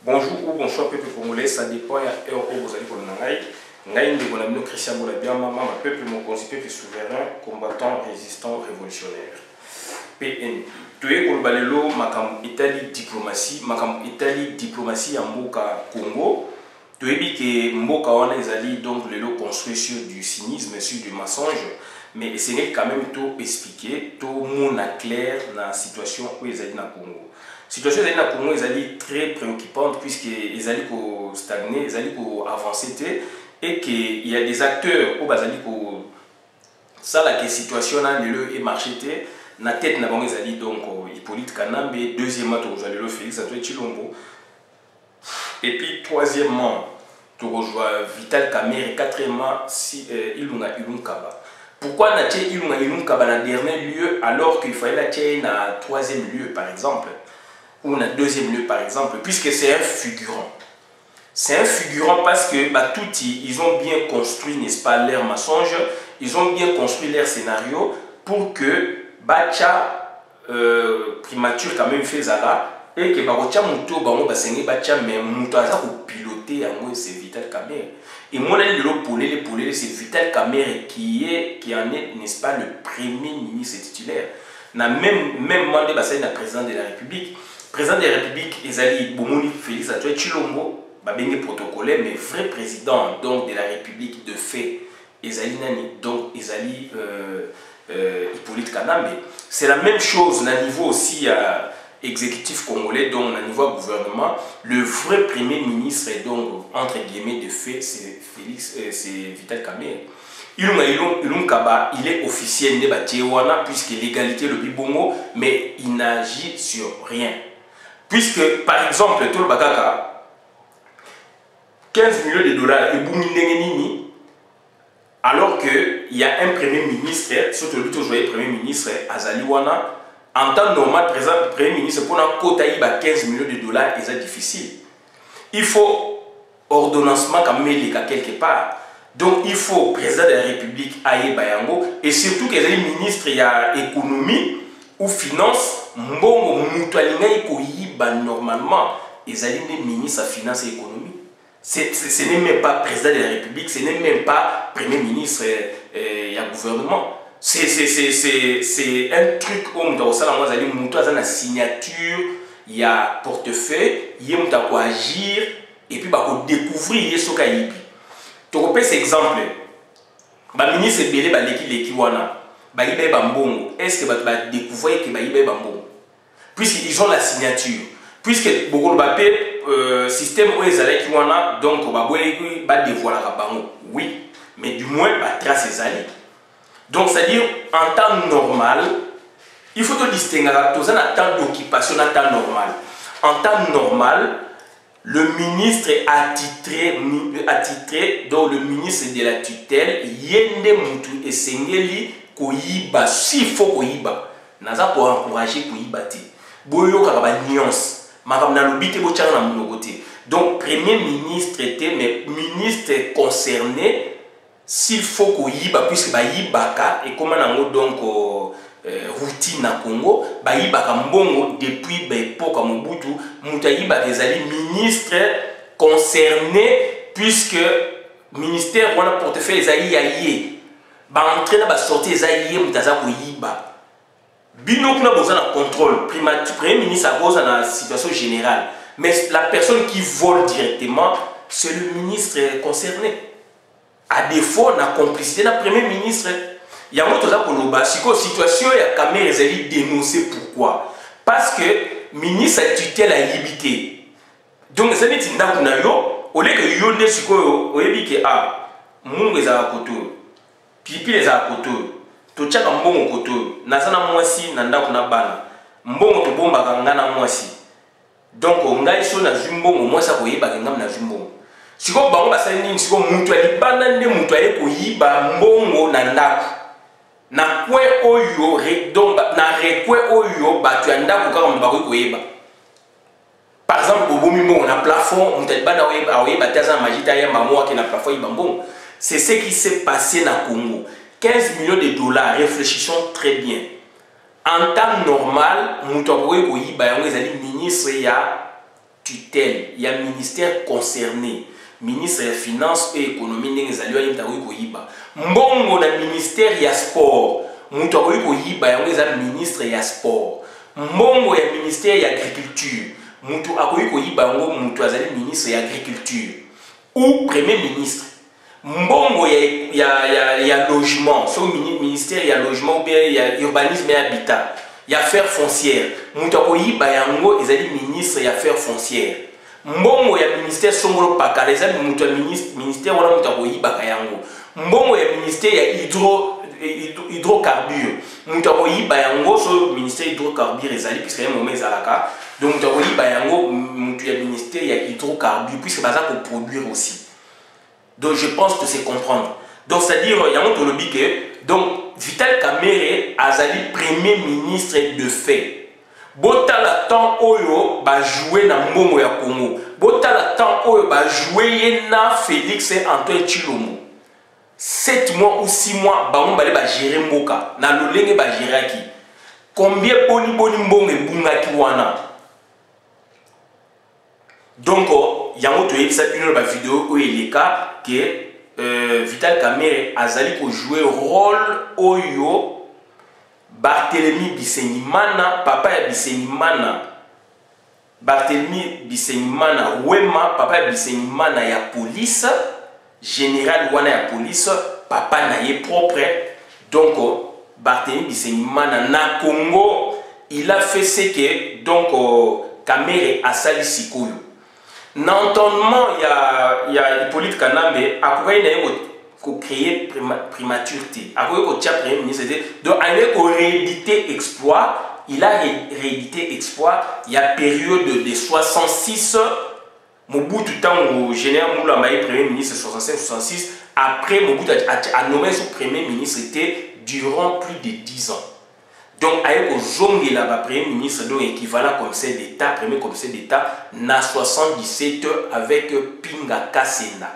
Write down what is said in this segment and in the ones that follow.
Bonjour ou bonsoir peuple congolais, ça dépend de l'heure où vous allez pour le Nangaï. Ngaï Ndegolabino Christian Boulabian, maman, peuple monconsi, peuple souverain, combattant, résistant, révolutionnaire. PNI. Tué Kolbalelo, Makam Italie diplomatie, à Mboka Congo. Tué que Mboka wana ezali donc le lot construit sur du cynisme, sur du mensonge. Mais ce n'est quand même tout expliqué, tout monde clair dans la situation où ils allaient dans le Congo. La situation dans le Congo est très préoccupante puisqu'ils allaient stagner, ils allaient avancer et qu'il y a des acteurs où ils allaient ça la situation est marché na tête na bango ezali donc Hippolyte Kanambe, deuxièmement tu allez le Félix Antoine Chilombo et puis troisièmement tu rejoins Vital Kamerhe et quatrièmement Ilunga Ilunkaba. Pourquoi na tché Ilunga Ilunkaba na dernier lieu alors qu'il fallait la tché na troisième lieu par exemple ou na deuxième lieu par exemple puisque c'est un figurant. C'est un figurant parce que bah, ils ont bien construit, n'est-ce pas, leur mensonge, ils ont bien construit leur scénario pour que Bacha primature quand même fait ça et que Bacha Mouto Bango Basengé Bacha mais Mouto a piloté à moi c'est Vital Kamerhe. Et moi c'est Vital Kamerhe qui en est, n'est-ce pas, le premier ministre titulaire. Na même mandé Bassin na président de la République. Président de la République, Ezali Bomoni Félix Antoine Chilombo, Babengé protocolaire, mais vrai président donc de la République de fait, Ezali Nani, donc Ezali Hippolyte Kanambe. C'est la même chose au niveau aussi exécutif congolais, donc au niveau gouvernement. Le vrai premier ministre, donc entre guillemets de fait, c'est Vital Kamerhe. Ilunkaba, il est officiel de Batiewana puisque l'égalité le bibongo, mais il n'agit sur rien. Puisque par exemple, tout le bagaka, 15 millions de dollars et boumine alors qu'il y a un premier ministre, surtout le premier ministre Azaliwana, en temps normal, présent premier ministre pour un quota 15 millions de dollars, c'est difficile. Il faut ordonnancement quand même quelque part. Donc il faut président de la République Aye Bayango et surtout que les ministres il y a économie ou finance, mbongo mutualinga ikoyiba normalement, ils allaient les ministres à finance et économie. Ce n'est même pas président de la République, ce n'est même pas premier ministre et gouvernement. C'est un truc où on a une signature, il y a portefeuille, il y a agir et puis on découvrir ce qu'il y a. Tu repères cet exemple. Le ministre Bélé Baleki Wana, est-ce que tu vas découvrir que tu vas puisqu'ils ont la signature. Puisque beaucoup de système où ils allaient donc on va dévoiler la banque. Oui, mais du moins trace les alliés. Donc c'est-à-dire en temps normal, il faut te distinguer tout ça en temps d'occupation en temps normal. En temps normal, le ministre est attitré donc le ministre de la tutelle Yende Moutou et Sengeli Koyiba s'il faut Koyiba. Naza pour encourager Koyiba te. Boyo kaba nuance. Donc, premier ministre était, mais ministre concerné, s'il faut qu'il y ait, puisque il y a et comment on a donc routine à Congo, il y a depuis l'époque à Mobutu, il y a des ministres concernés, puisque le ministère a portefeuille les aïe, en train de sortir les aïe, Bino n'a besoin de contrôle. Premier ministre a besoin de la situation générale. Mais la personne qui vole directement, c'est le ministre concerné. À défaut, on a complicité de la Premier ministre. Il y a une situation où la caméra est dénoncée. Pourquoi? Parce que le ministre a tutelle à limité. Donc, ça veut dire que au lieu que yo ne siko oyebi ke mungu eza koto. Pipi les a koto. Tochaka mbongo koto nazana mwasi na ndako na bana mbongo to bomba kangana mwasi donc ngai so na zimbongo mwasi akoyeba ngam na zimbongo siko bango basali nini siko muntu alibanda nde muntu aye koyiba mbongo na ndako na kwe oyo donc na rekwe oyo batu ya ndako kaka mbako koyeba par exemple bobomi mbongo na plafond muntu alibanda oyeba taza magita ya mamoa ke na plafond yiba mbongo. C'est ce qui s'est passé na Congo. 15 millions de dollars, réfléchissons très bien. En temps normal, Moutouaboue Koyiba, les ministres, tutelle, il y a ministère concerné, ministre des Finances et Économie, mbongo na ministère ya sport, mutu akoki koyiba yango eza ministre ya sport. Mbongo ya ministère ya agriculture, mutu akoki koyiba yango mutu azali ministre ya agriculture ou premier ministre. Mbongo ya logement, so ministère ya logement ou bien ya urbanisme et habitat, ya affaires foncières, mutu akoyiba yango ezali ministre ya affaires foncières. Mbongo ya ministère songolo pakala ezali mutu ya ministère wana mutu akoyiba yango. Mbongo ya ministère ya hydrocarbures, mutu akoyiba yango so ministère hydrocarbures ezali puisque ya moment ezalaka. Donc mutu akoyiba yango mutu ya ministère ya hydrocarbures puisque baza ko produire aussi. Donc je pense que c'est comprendre. Donc c'est-à-dire il y a un tolobi que donc Vital Kamerhe azali premier ministre de fait. Botala temps oyo ba jouer na mbongo ya Congo. Botala temps oyo ba jouer na Félix Antoine Tshilombo. 7 mois ou 6 mois bango bale ba gérer mboka na lolenge ba gérer ki. Combien boni mbongo ebungaki wana. Donc yango to yebisa bino ba vidéo oyo eleka que Vital Kamerhe azali ko jouer rôle oyo Barthélemy Bisenyimana, papa ya Bisenyimana, Barthélemy Bisenyimana Wema, papa ya Bisenyimana ya police, général wana ya police, papa na ye propre. Donc Barthélemy Bisenyimana na Congo, il a fait ce que donc Kamerhe asali sikoyo. N'entendement il y a Hippolyte Kanambe après il a créé primaturité après il a premier ministre donc il a réédité exploit, il a réédité exploit. Il y a période de 66 Mobutu tango général Moula Maï premier ministre 65-66 après Mobutu a nommé son premier ministre était durant plus de 10 ans. Donc, avec Ozongi là, premier ministre, donc équivalent commissaire d'État, premier commissaire d'État, na 77 avec Pinga Kasena.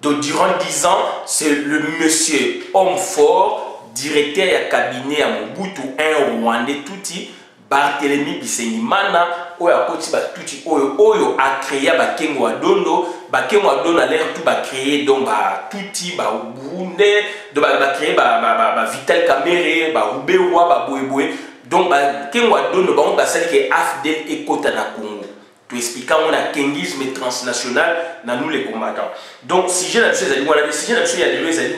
Donc, durant 10 ans, c'est le monsieur homme fort, directeur et cabinet à Mobutu, un Rwandais touti, Barthélemy Bisenyimana, oyo akoti ba touti oyo a créé ba Kengo Adondo a l'air tout ba créé donc ba touti ba Burundais, donc ba créé ba Vital Kamerhe, ba Ubewa, ba Boeboe, donc ba Kengo Adondo ba on ba sali ke AFDEL ekota na Congo. To expliquer on a kengisme transnational na nous les combattants. Donc si j'ai la chose à dire, si j'ai la chose à dire,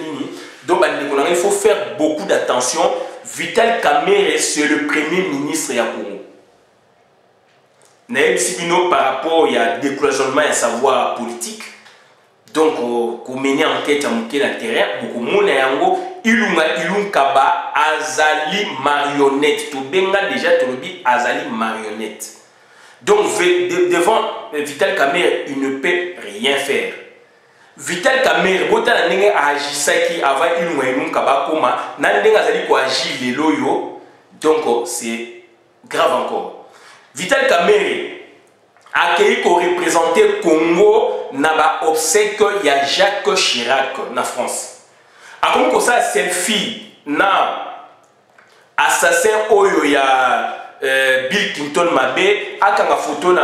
donc il faut faire beaucoup d'attention. Vital Kamerhe, c'est le premier ministre du Congo. Par rapport à décloisonnement et savoir politique, donc, qu'on mène enquête à mon terrain, beaucoup de monde ilunga kaba azali marionnette. Tout benga déjà tout le dit azali marionnette. Donc devant Vital Kamerhe, il ne peut rien faire. Vital Kamerhe, bota nenge agisaki avant ilunga kaba koma, nandenge azali ko agir les loyo. Donc c'est grave encore. Vital Kamerhe a représenté Congo na ba obsèque ya Jacques Chirac na France. A comme ça selfie na assassin oyo ya Bill Clinton Mabe, akanga photo na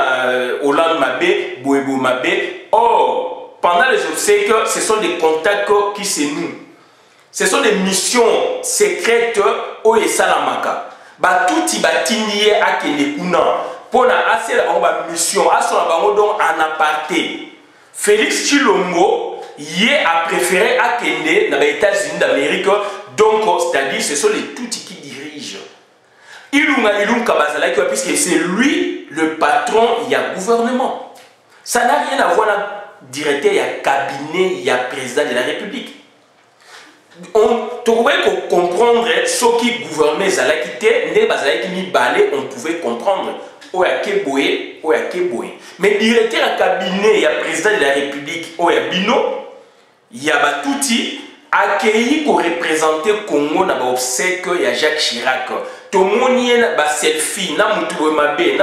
Hollande Mabe, Boebo Mabe. Or pendant les obsèques, ce sont des contacts qui se nouent. Ce sont des missions secrètes oyo salamaka. Ba touti batiniye akende kuna. Pour la mission, en aparté, Félix Tshilombo a préféré Akende dans les États-Unis d'Amérique. Donc, c'est-à-dire, ce sont les Tutsis qui dirigent. Ilunga Bazalaki, puisque c'est lui le patron, il y a gouvernement. Ça n'a rien à voir avec le directeur, il y a cabinet, il y a président de la République. On devrait comprendre ce qui gouvernait Zalakité, on pouvait comprendre. Mais directeur à cabinet, il y a président de la République, il y a Batouti, accueilli pour représenter Congo dans l'obsèque, il y a Jacques Chirac. Tout le monde y a un selfie, na mutubo mabe,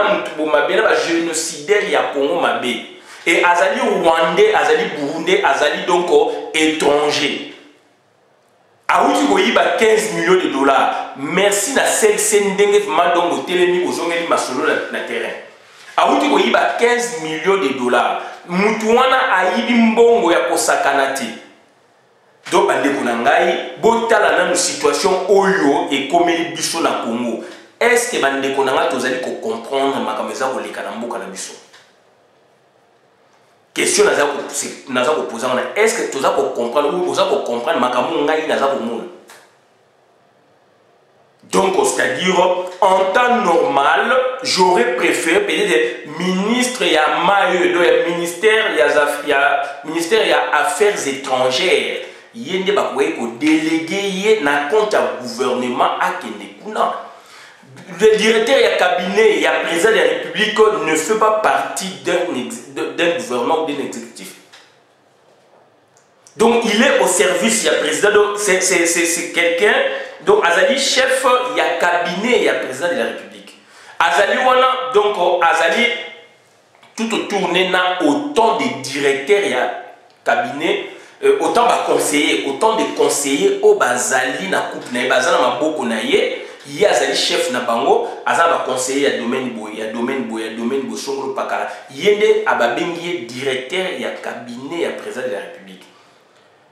na génocidaire, il y a Congo mabe. Et Azali Rwandais, Azali Burundais, Azali donc étranger. Aouti koyiba 15 millions de dollars. Merci na celle sendenge madongo telemi ozongeli masolo na terrain. Auti ko yiba 15 millions de dollars. Mutu wana ayibi mbongo ya kosakana te. Donc bandeko na ngai botala na situation oyo ekomeli biso na Congo. Est-ce que bandeko na ngai tozali ko comprendre makambo eza koleka na mboka na biso? Question naza ko poser na est-ce que toza ko comprendre ou toza ko comprendre makambo ngai naza ko mona? Donc, c'est-à-dire, en temps normal, j'aurais préféré peut-être ministre, il y a MAE, il y a ministère, il y a Affaires étrangères. Il y a des délégués, na compte à gouvernement à Kendekuna. Le directeur, il y a cabinet, il y a président de la République ne fait pas partie d'un gouvernement ou d'un exécutif. Donc, il est au service, il y a président, donc c'est quelqu'un. Donc, Azali chef, il y a cabinet, il y a président de la République. Azali wana, donc Azali tout autour na autant de directeurs, il y a cabinet, autant de conseillers, au Bazali na coupe na Bazana maboko na ye, il y a Azali chef na bango, Azali conseiller, il y a domaine boy, il y a domaine boy, songolo pakala. Yende ababengi directeur, il y a cabinet, il y a président de la République.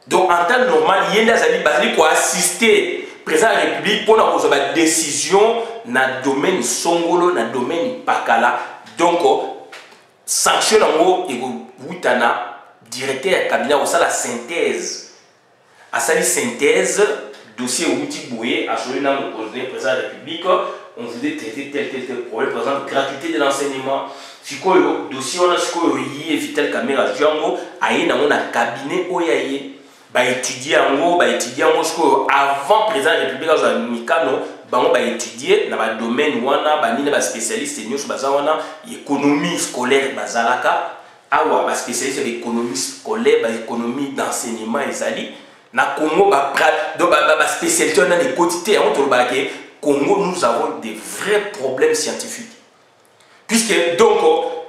Donc, en temps normal, il y a Azali Bazali pour assister président de la République pour la décision dans le domaine songolo, dans le domaine pakala. Donc, sanction en wutana directeur du cabinet au la synthèse. À sa synthèse, dossier outil boué, à celui là le président de la République, on voulait traiter tel problème, par exemple gratuité de l'enseignement. Si quoi dossier on a ce qu'on y éviter le caméra jango, aïe dans mon cabinet oyaye. Étudier en avant président de la République à Mikano, étudier dans le domaine wana banine ba spécialiste nyos bazawana économie scolaire bazalaka awa spécialiste de l'économie scolaire économie d'enseignement ezali na Congo ba spécialité dans les quotités on toloba ke Congo nous avons des vrais problèmes scientifiques puisque donc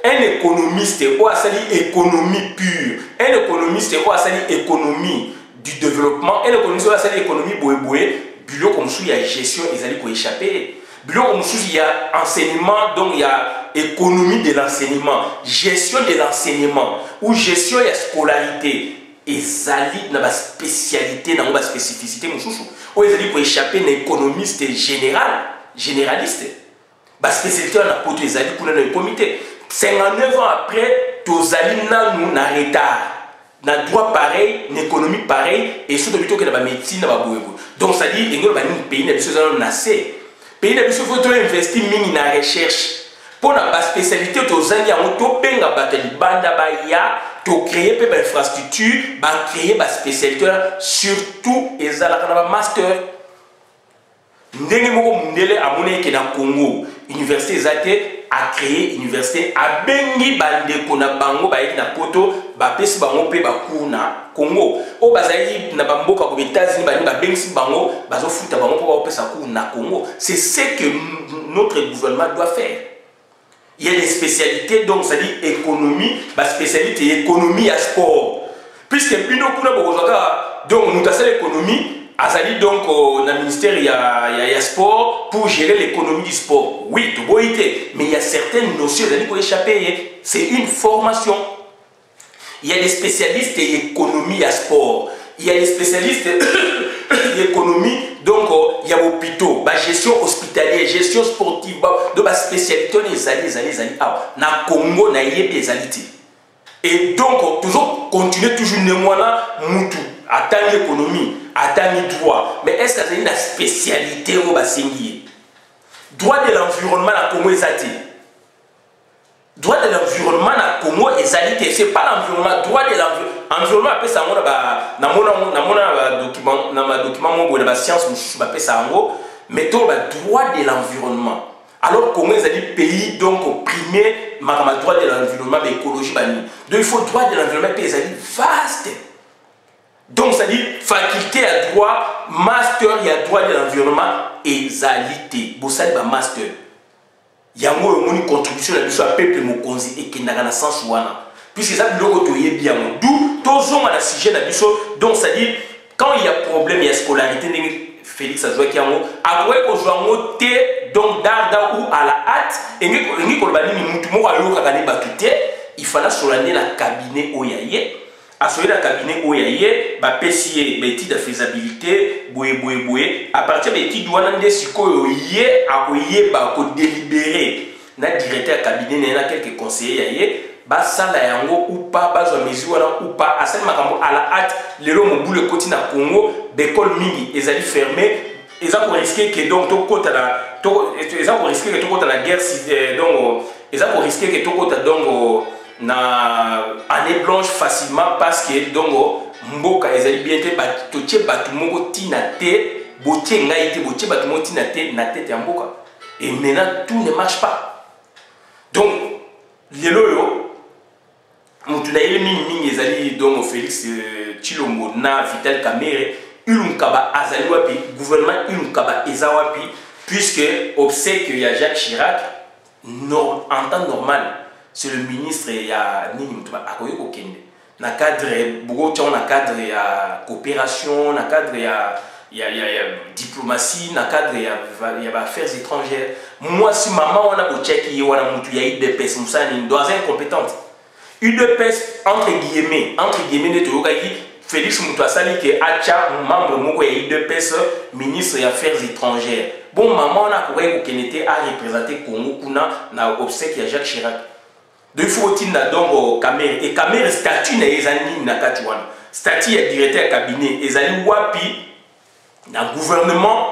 un économiste ou asali économie pure, un économiste ou asali économie du développement, un économiste ou asali économie boé, bureau comme ça il y a gestion, ils allaient pour échapper. Bureau comme ça il y a enseignement, donc il y a économie de l'enseignement, gestion de l'enseignement ou gestion de la scolarité. Ils allaient dans la spécialité, dans la spécificité, ou ils allaient pour échapper un économiste généraliste. Parce que c'est un apôtre, ils allaient pour le comité. 59 ans après, Tozali nous na retard. Na droit pareil, na économie pareil, et surtout plutôt que dans la médecine, dans la boébo. Donc ça dit, il y a un pays qui est nassé. Pays qui faut investir dans la recherche. Pour la spécialité, Tozali a un taux penga bateli banda baya, to créer une infrastructure, créer une spécialité, surtout les alaka master. Ndenge moko mundele amone ke na Congo université zate a créé université a bengi bande kona bango ba na poto ba pesi bango pe ba kuna Congo o bazali na bamboka ko États-Unis ba bengi bango bazo futa bango po ba pesa kuna Congo. C'est ce que notre gouvernement doit faire. Il y a des spécialités donc ça dit économie, ba spécialité économie à sport. Puisque bino kuna bokozaka donc nous tasser l'économie Azali donc dans le ministère il y a sport pour gérer l'économie du sport. Oui, tout beau été, mais il y a certaines notions pour échapper. C'est une formation. Il y a des spécialistes d'économie à sport. Il y a des spécialistes d'économie, donc il y a hôpitaux, gestion hospitalière, gestion sportive, donc spécialité les années. Na Congo na yé des alités. Et donc toujours continuer toujours némoana mutu. Attendre l'économie, attendre le droit. Mais est-ce que c'est une spécialité au Bassingi? Droit de l'environnement à Congo est zati. Droit de l'environnement à Congo est zati. C'est pas l'environnement, droit de l'environnement. Après ça, dans ma document, dans ma science, mais tout le droit de l'environnement. Alors Congo est un pays donc primé, le droit de l'environnement, l'écologie. Donc il faut le droit de l'environnement, pays vaste. Donc, ça dit faculté à droit, master, il y a droit de l'environnement et zalité. Bossali ba master. Il y a une contribution à la peuple mokonzi et qui n'a pas sens wana. Puisque ça bloque to bien. D'où tous on a sujet na biso. Donc ça dit quand il y a problème, il y a scolarité, Félix a joué qui a après qu'on joue en donc darda ou à la hâte engi kolobani ni mutu moko ayoka kane batute il fallait solande la cabinet oyaye assoyer la cabinet oyaye ba pesier étude de faisabilité boye à partir de étude wana nde sikoyo ye akoyeba ko délibérer na directeur cabinet na quelques conseillers yaye basala yango ou pas bazwa mesure wana ou pas asali makambo à la hâte lelo mobule koti na Congo d'école mingi ezali fermé eza ko risquer que donc to kota na to eza ko risquer que to kota na guerre donc eza ko risquer que to kota donc na année blanche facilement parce que donc mboka ezali bien te to tie batu moko tina te botie ngai te botie batu moko tina te na tête ya mboka et maintenant tout ne marche pas donc lelo yo mutu na ile mingi ezali donc Félix Tshilombo na Vital Kamerhe Ilunkaba azali wapi gouvernement Ilunkaba eza wapi puisque obsèque il y a Jacques Chirac en temps normal c'est le ministre ya nini mutuba akoye kokende na cadre bugo tchon na cadre ya coopération na cadre ya diplomatie na cadre ya affaires étrangères moi si maman on a bocheki wana mutu ya IDPS musani doit être incompétente UDPS entre guillemets ne toyokaki Félix Moutouassali qui acha membre moko ya UDPS ministre des affaires étrangères bon maman on a koye kokende a représenter Congo kuna na obsèque ya Jacques Chirac de faut-il donc Kamerhe et Kamerhe statut na ezali na katuana statut ya directeur cabinet ezali wapi na gouvernement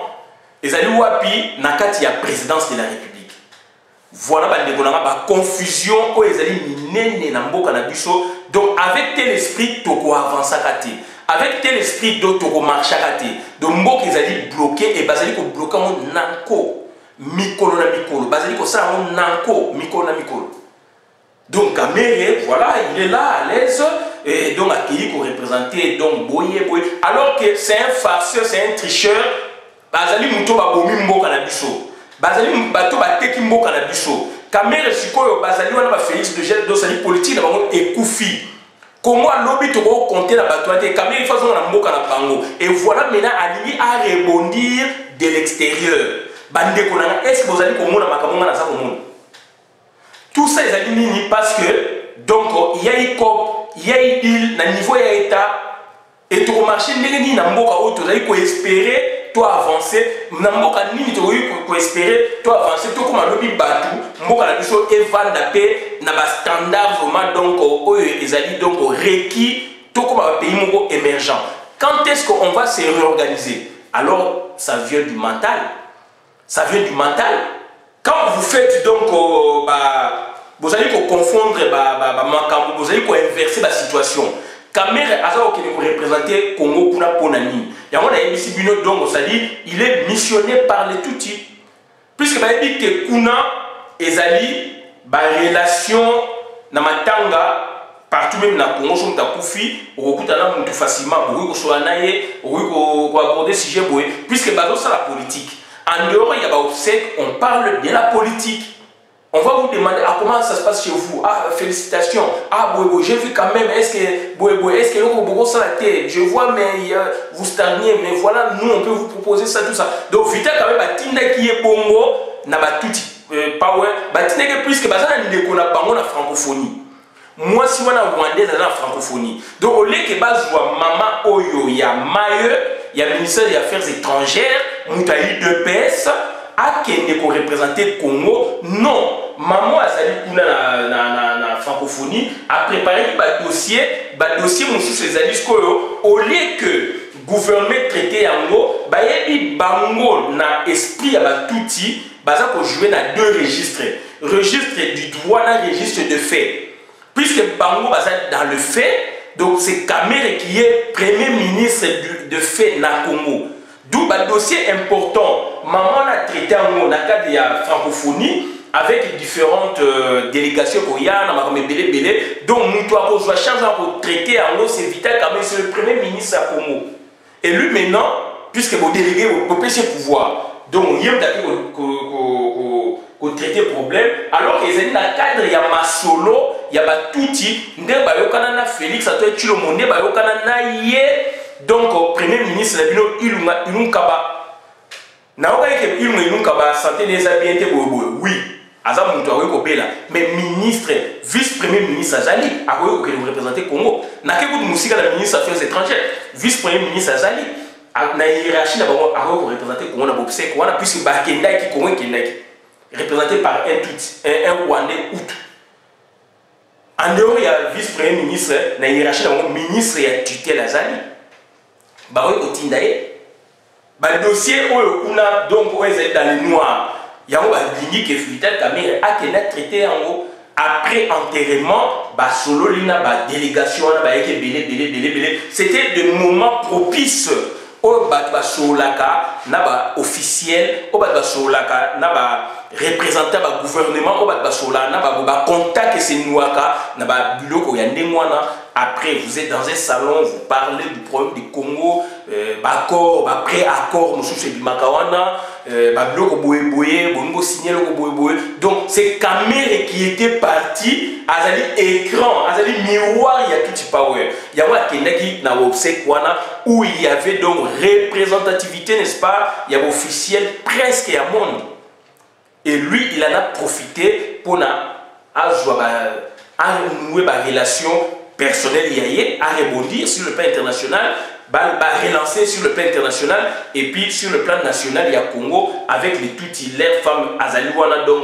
ezali wapi na kati ya présidence de la République voilà ba confusion ko ezali minene na mboka na biso donc avec tel esprit toko avancer kati avec tel esprit do toko marcher kati donc mboka ezali bloqué et bazali ko bloquer on nanko mikolo na mikolo bazali ko sala on nanko mikolo na mikolo. Donc Kamerhe, voilà, il est là à l'aise et donc accueilli pour représenter donc Boye. Alors que c'est un farceur, c'est un tricheur. Bazali muto ba bomi mboka na biso. Bazali bato ba teki mboka na biso. Kamerhe sikoyo bazali wana ba Félix de Gel do sali politique na bango ekufi. Comment lobby to ko compter na bato ate Kamerhe façon na mboka na bango. Et voilà maintenant alingi à rebondir de l'extérieur. Bande ko na est-ce que vous allez komona makambo na za komona. Tout ça est aligné parce que donc il y a eu COP, il y a eu il, na niveau ya état et tout marché ndenge na mboka o to ko espérer toi avancer na mboka nini to ko espérer toi avancer to comme lobby batu mboka na biso evanda pe na ba standard vraiment donc oyo ezali donc requis to comme un pays moko émergent. Quand est-ce qu'on va se réorganiser? Alors ça vient du mental. Ça vient du mental. Quand vous faites donc vous allez confondre vous allez inverser la situation. Kamerhe aza qui représenter Congo kuna ponani. Yango na ebisi bino donc ça dit il est missionné par les Tutsi. Puisque ba dit que kuna ezali ba relation na matanga partout même na Congo so mutakufi okutana mutu facilement boui ko sola naye boui ko aborder sujet boui puisque bazo ça la politique. En dehors, il y a obsèque, on parle de la politique. On va vous demander comment ça se passe chez vous. Ah, félicitations. Ah, Boébo, j'ai vu quand même, est-ce que Boébo, est-ce que vous ça la tête? Je vois, mais vous stagnez, mais voilà, nous, on peut vous proposer ça, tout ça. Donc, vite, quand même, Batinda qui est Bongo, n'a pas tout power. Batinda qui est plus que Bazana, qu'on a Bango la francophonie. Moi, si on a Rwandais dans la francophonie. Donc, au lieu que Bazwa, Maman Oyo, il y a Maye, il y a le ministère des Affaires étrangères, Moutaï de PS, à qui est représenter Congo. Non, maman Azali Kuna na francophonie a préparé un dossier, mon sous les alis au lieu que gouvernement traité Yango, il bango na esprit à touti, baza pour jouer dans deux registres, registre du droit et registre de fait. Puisque bango baza dans le fait. Donc c'est Kamerhe qui est premier ministre de fait na Congo. D'où un dossier important. Maman a traité en dans le cadre de la francophonie avec différentes délégations pour Yann, donc nous doit changer pour traiter en c'est Vital Kamerhe, c'est le premier ministre à Congo. Et lui maintenant, puisque vous déléguez vos pouvoirs, donc il y a traiter problème alors qu'ils sont dans le cadre il y a Masolo il y a Touti nde bayokana na Félix Tshilombo nde bayokana na ye donc premier ministre la bino Ilunkaba naoka que il me nunca ba santé des habités oui aza mutu akoki kobela mais ministre vice premier ministre azali akoki kokende représenter Congo nake kutu musika na ministre affaires étrangères vice premier ministre azali na hiérarchie na bango akoki représenter Congo na bopsek wana puisque bakendaki Congo ekendaki représenté par un Rwandais out en dehors il y a vice premier ministre na hiérarchie na bango ministre ya tutelle azali bakoki kotinda ye ba dossier oyo kuna donc oyo ezali dans le noir yango balingi ke Vital Kamerhe akenda traité yango après enterrement basolo lina ba délégation wana bayeki belé c'était des moments propices oyo bato basololaka na ba officiel oyo bato basololaka na ba représentant ba gouvernement oyo bato basololaka na ba contact esenwaka na ba biloko ya ndenge wana. Après, vous êtes dans un salon, vous parlez du problème du Congo, accord, pré-accord, nous sommes Bimakawana, donc c'est Kamerhe qui était parti, Azali écran, Azali miroir, il y a tout ce power. Il y a un Kenaki na Obsekwana où il y avait donc représentativité, n'est-ce pas? Il y avait officiel presque à monde. Et lui, il en a profité pour nouer ma relation personnel à rebondir sur le plan international, relancer sur le plan international et puis sur le plan national il y a Congo avec les tutilaires femmes Azaliwana donc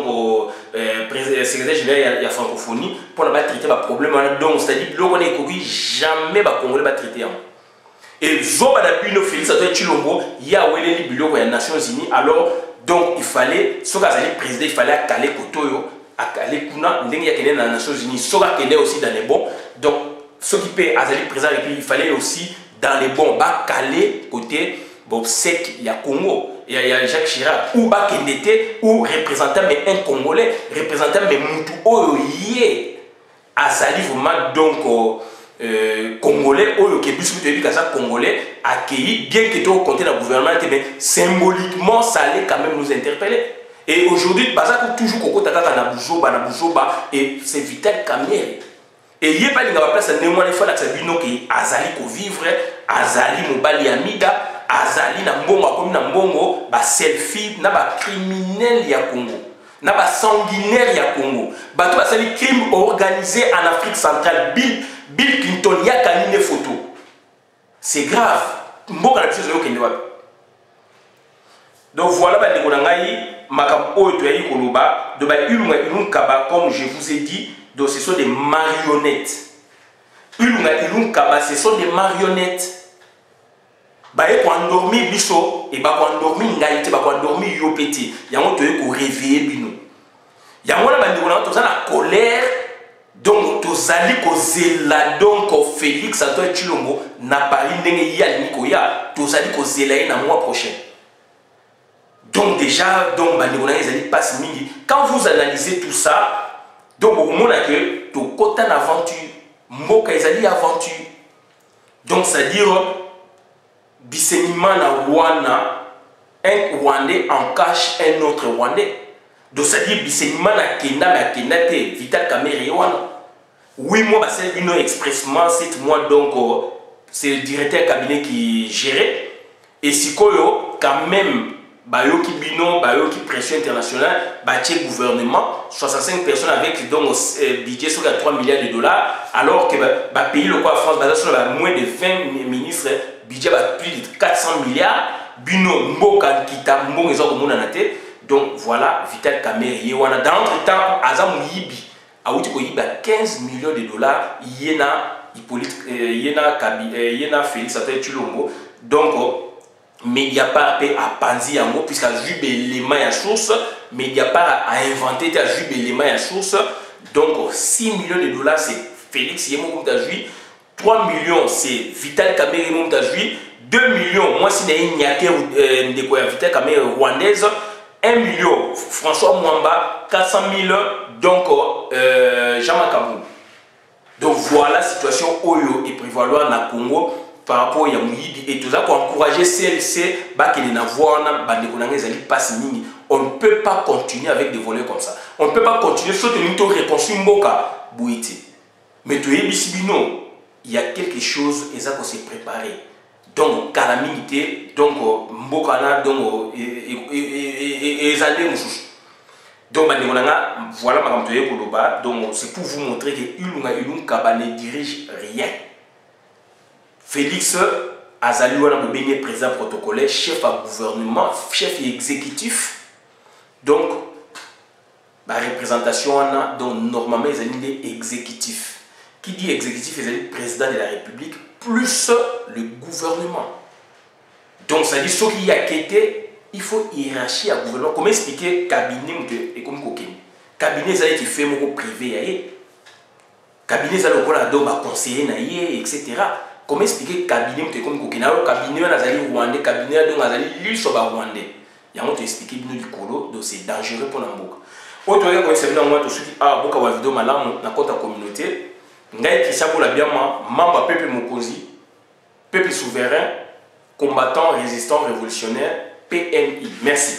secrétaire général il y a francophonie pour ne pas traiter le problème donc c'est-à-dire qu'on est jamais ba Congolais ba traiter et zoba na bino Félix Antoine Tshilombo il y a weleli biloko ya Nations Unies alors donc il fallait ce qu'Azali président il fallait caler kotoyo akale kuna ndenge ya kende na Nations Unies soka kende aussi dans les bons donc ce qui peut Azali présent et puis il fallait aussi dans les bons bas caler côté bon sec il y a Congo il y a Jacques Chirac ou bas kendete ou représentant mais un Congolais représentant mais mutu oye Azali vraiment donc Congolais oyo ke biso te bika ça Congolais accueilli bien que tout compter dans le gouvernement mais symboliquement ça allait quand même nous interpeller. Et aujourd'hui, parce que toujours Koko Takaka na Buzoba et c'est Vital Kamerhe. Et il n'y a pas de place à némoine, il faut que bino qui Azali ko vivre, Azali mobali amida, Azali na mbongo comme na mbongo, ba selfie na ba criminel ya Congo, na ba sanguinaire ya Congo. Ba to basali crime organisé en Afrique centrale. Bill Clinton ya kanine photo. C'est grave. Mboka na biso zo kende wapi. Donc voilà ba ndeko na ngai comme je vous ai dit, donc ce sont des marionnettes. Ce sont des marionnettes. Pour endormir biso et pour endormir ngaïté, pour endormir yopeti. Yango to ko réveiller bino. Yango na bandi ko na colère donc to zali ko zela donc Félix Antoine Tshilombo na Paris ndenge ya niko ya to zali ko zela na mois prochain. Donc déjà, donc quand vous analysez tout ça, donc au moment que tu côté d'aventure, mboka ezali aventure. Donc c'est-à-dire biseniment na Rwanda, un Rwandais en cache un autre Rwandais. Donc c'est-à-dire biseniment na Kenda te Vital Kamerhe wana. Oui moi c'est une expressement c'est moi donc c'est le directeur cabinet qui gérait et si koyo quand même Bayoki Bino, Bayoki pression internationale, bâti gouvernement, 65 personnes avec donc budget sur 3 milliards de dollars, alors que le pays le quoi France, moins de 20 ministres, budget plus de 400 milliards, Bino, Mboka, Kita, Mbong, donc voilà, Vital Kamerhe, dans l'entretemps, Azam Yibi, a 15 millions de dollars, Yena, Félix Antoine Tshilombo, donc Mediapart a panzi yango puisque a vu l'élément à source, Mediapart a inventé a vu l'élément à source, donc 6 millions de dollars c'est Félix Yemo Moutajui, 3 millions c'est Vital Kamerhe Moutajui, 2 millions moi si n'est Nyake de quoi Vital Kamerhe rwandaise, 1 million François Mwamba, 400 000 donc Jean Makamou. Donc voilà la situation Oyo et prévaloir na Congo par rapport à Yamouyidi et tout ça pour encourager CLC on ne peut pas continuer avec des volets comme ça. On ne peut pas continuer sauf que nous reconstruire Mboka Bouiti. Mais tu es bisibino, il y a quelque chose et ça qu'on s'est préparé. donc calamité donc mbokana donc ezalé mususu donc voilà ma donc c'est pour vous montrer que Ilunga Kaba ne dirige rien. Félix Azali wana bobengé président protocolaire, chef à gouvernement, chef exécutif. Donc la représentation donc normalement ils sont exécutif. Qui dit exécutif, c'est le président de la République plus le gouvernement. Donc ça dit ce qui a quitté, il faut hiérarchie à gouvernement. Comment expliquer cabinet et comme coquine. Cabinet ça qui fait mon privé, cabinet ça le conseiller etc. Comment expliquer cabinet comme coquine. Alors cabinet on a rwandais, cabinet donc azali lui soba rwandais. Il y a un expliquer bino du colo, donc c'est dangereux pour l'amboka. Autre chose comme c'est dans moi tout ce qui a beaucoup de vidéos malamu na kota communauté. Ngai Christian la bien membre peuple mokonzi, peuple souverain, combattant, résistant, révolutionnaire, PNI. Merci.